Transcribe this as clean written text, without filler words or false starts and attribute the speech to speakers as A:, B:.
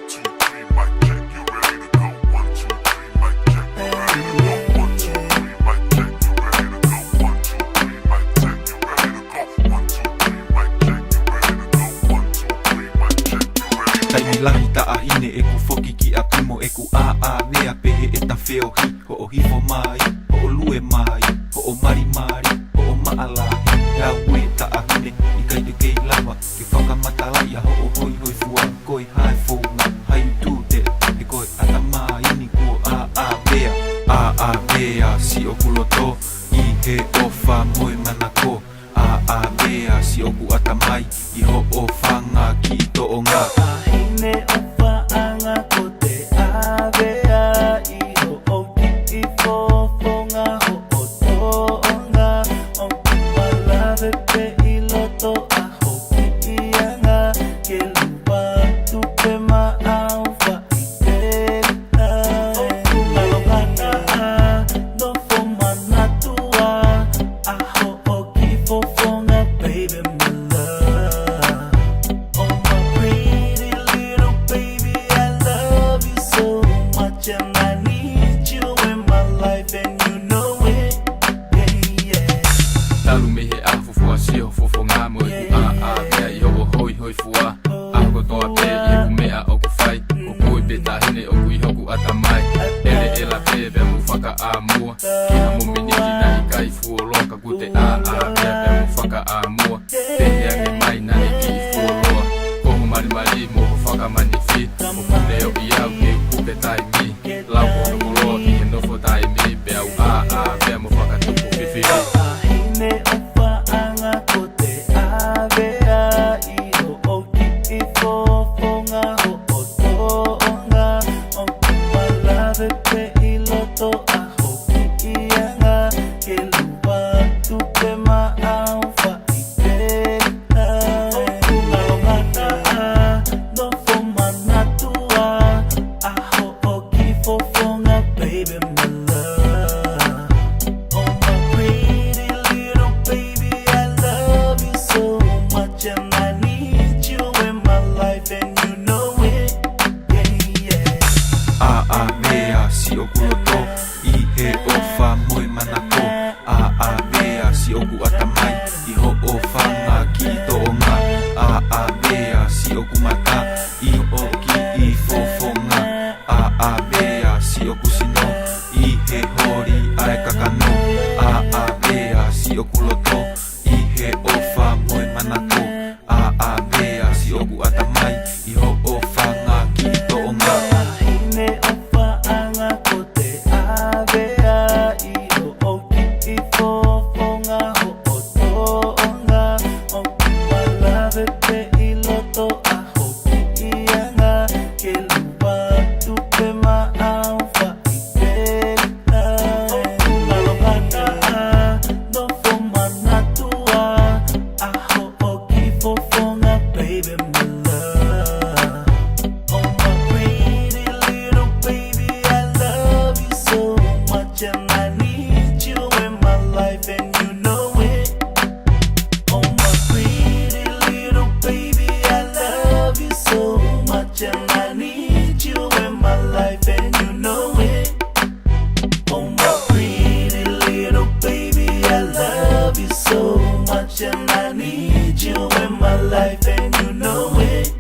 A: two, three, mic check. You ready to go? 1, 2, 3, mic check. You ready to go? 1, 2, 3, mic check. You ready to go? 1, 2, 3, mic check. You ready to go? 1, 2, 3, mic check. You ready to go? 1, 2, 3, mic check. You ready to go?
B: Tai milahi ta'ahine e ku foki ki a tumo e ku a mea pehe e ta wheo hi. Ho o hifo mai, ho o lue mai, ho o mari mari, ho o maalahi. Hea ue ta'ahine i kai te kei lawa ke whakamatala ia ho o hoi hoi fua. Koe hae whonga, how you do that? E koe ata mai ni kua a mea si o kuloto i he ofa moe manako. A mea si o ku ata mai i ho o whanga ki to o ngā.
C: Ahine opa anga ko te awea I ho o ki I fofonga ho o toonga O kualawe pe I loto a ho ki I anga Ke lupa tupe maau wa I tena O kulalongana a no fo manatua A ho o ki fofonga baby my love Oh my pretty little baby, I love you so much and I need you in my life and you know it, yeah, yeah.
D: Talu me he a fufua si ho fufo ngā mo I ku a mea I ho hoi hoi fua. A ko toa pe I ku mea o ku whai. O kui pe tahine o ku I hoku ata mai. Ele e la pe pe mu whaka a mua. Ki ha mo miniki na I kai fuo loka ku te a mea pe mu whaka a mua. Pe hea ke mai na I ki I fuo loa. Kohu mari mari mo ho whaka mani fi. O kune o I au ke kupe tai mi. Lau ko nuku loa ki he nofo tai mi. Pe au mea mo whaka tupu whiwhi.
C: Ahine opa anga ko te awea I ho o ki I fofonga ho o toonga O kualawe pe I loto a ho ki I anga Ke lupa tupe maau wa I tena O kulalongana a no fo manatua A ho o ki fofonga baby my love Oh my pretty little baby, I love you so much and I need you in my life and you know it, yeah, yeah.
B: A mea si o kuloto I he ofa moe manako. A mea si o ku ata mai I ho o whanga ki to o ngā. A mea si o ku mata I o ki I fofonga. A mea si o ku sino I he hori ae kakano. A mea si o kuloto I he ofa moe manako. A mea si o ku ata mai I ho o whanga ki to o ngā.
C: Ahine opa anga ko te awea I ho o ki I fofonga ho o toonga O kualawe pe I loto a ho ki I anga Ke lupa tupe maau wa I tena O kulalongana a no fo manatua A ho o ki fofonga baby my love Oh my pretty little baby, I love you so much and I need you in my life and you know it. Oh my pretty little baby, I love you so much and I need you in my life and you know it. Oh my pretty little baby, I love you so much and I need you in my life and you know it.